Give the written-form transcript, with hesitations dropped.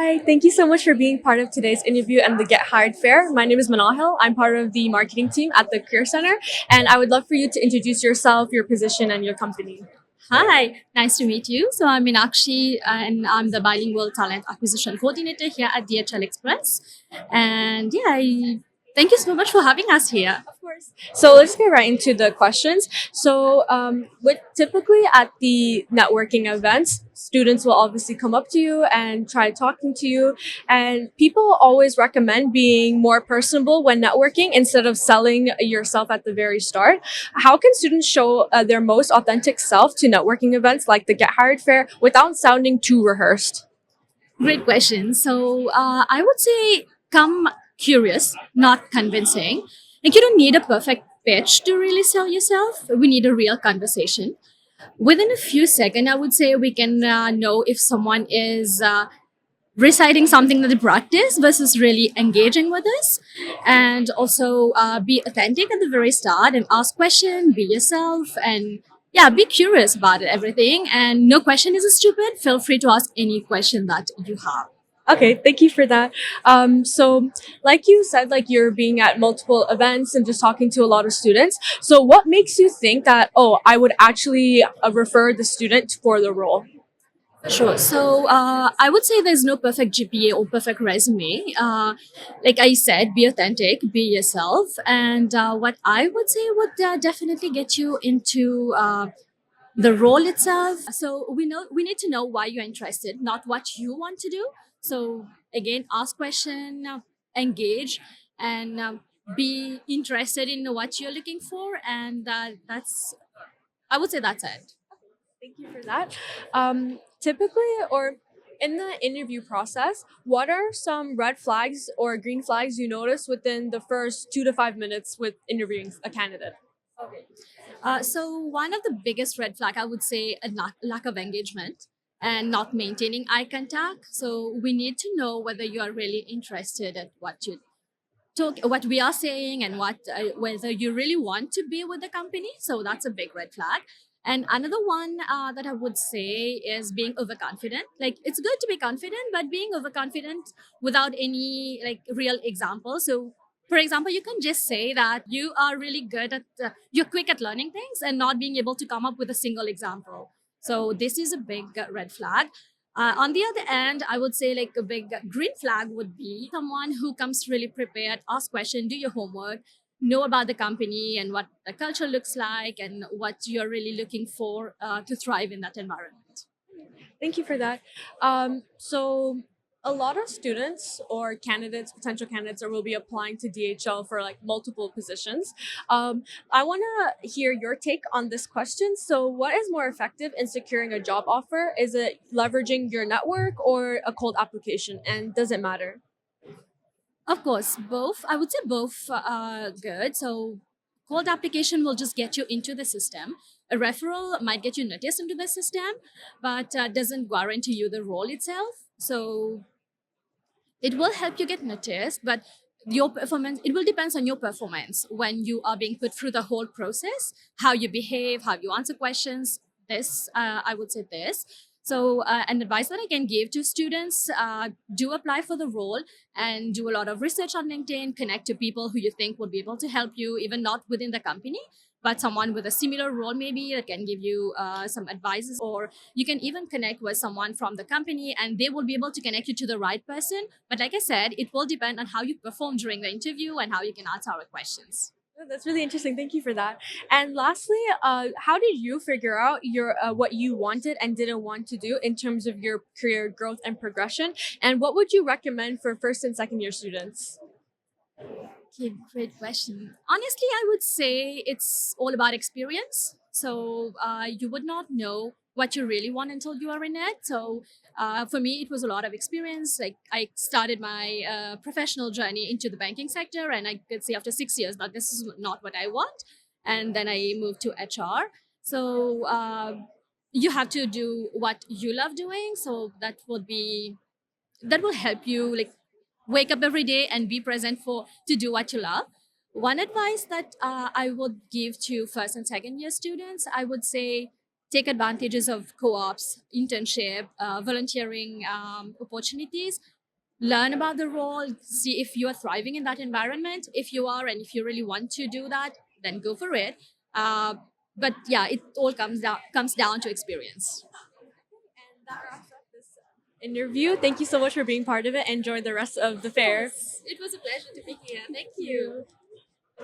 Hi, thank you so much for being part of today's interview and the Get Hired Fair. My name is Manahil. I'm part of the marketing team at the Career Center, and I would love for you to introduce yourself, your position, and your company. Hi, nice to meet you. So I'm Meenakshi and I'm the bilingual talent acquisition coordinator here at DHL Express. And thank you so much for having us here. Of course. So let's get right into the questions. With typically at the networking events, students will obviously come up to you and try talking to you, and people always recommend being more personable when networking instead of selling yourself at the very start. How can students show their most authentic self to networking events like the Get Hired Fair without sounding too rehearsed? Great question. So I would say come curious, not convincing. Like you don't need a perfect pitch to really sell yourself. We need a real conversation. Within a few seconds, I would say we can know if someone is reciting something that they practice versus really engaging with us, and also be authentic at the very start and ask question, be yourself, and be curious about everything, and no question is stupid. Feel free to ask any question that you have. Okay, thank you for that. Like you said, like you're being at multiple events and just talking to a lot of students. So, what makes you think that, oh, I would actually refer the student for the role? Sure. So I would say there's no perfect GPA or perfect resume. Like I said, be authentic, be yourself, and what I would say would definitely get you into the role itself. So we need to know why you're interested, not what you want to do. So again, ask question, engage, and be interested in what you're looking for, and that's I would say that's it. Thank you for that. Typically, or in the interview process, what are some red flags or green flags you notice within the first 2 to 5 minutes with interviewing a candidate? So one of the biggest red flag, I would say, a lack of engagement and not maintaining eye contact. So we need to know whether you are really interested at what we are saying, and whether you really want to be with the company. So that's a big red flag. And another one that I would say is being overconfident. Like it's good to be confident, but being overconfident without any like real example. So for example, you can just say that you are really good at you're quick at learning things and not being able to come up with a single example. So this is a big red flag. On the other end, I would say like a big green flag would be someone who comes really prepared, ask question, do your homework, know about the company and what the culture looks like and what you're really looking for to thrive in that environment. Thank you for that. So a lot of students or candidates, potential candidates, will be applying to DHL for like multiple positions. I want to hear your take on this question. So, what is more effective in securing a job offer? Is it leveraging your network or a cold application? And does it matter? Of course, both. I would say both are good. So, cold application will just get you into the system. A referral might get you noticed into the system, but doesn't guarantee you the role itself. So, it will help you get noticed, but your performance, it will depends on your performance when you are being put through the whole process, how you behave, how you answer questions. This I would say this. So an advice that I can give to students, do apply for the role and do a lot of research on LinkedIn, connect to people who you think would be able to help you, even not within the company, but someone with a similar role maybe that can give you some advices, or you can even connect with someone from the company and they will be able to connect you to the right person. But like I said, it will depend on how you perform during the interview and how you can answer our questions. Oh, that's really interesting. Thank you for that. And lastly, how did you figure out your what you wanted and didn't want to do in terms of your career growth and progression? And what would you recommend for first and second year students? Okay, great question. Honestly, I would say it's all about experience. So you would not know what you really want until you are in it. So for me, it was a lot of experience. Like I started my professional journey into the banking sector, and I could say after 6 years that this is not what I want. And then I moved to HR. So you have to do what you love doing. So that will help you like wake up every day and be present for to do what you love. One advice that I would give to first and second year students, I would say take advantages of co-ops, internship, volunteering opportunities. learn about the role, see if you are thriving in that environment. If you are, and if you really want to do that, then go for it. Uh, but yeah, it all comes down to experience. And that wraps up this interview. Thank you so much for being part of it. Enjoy the rest of the fair. It was a pleasure to be here. Thank you.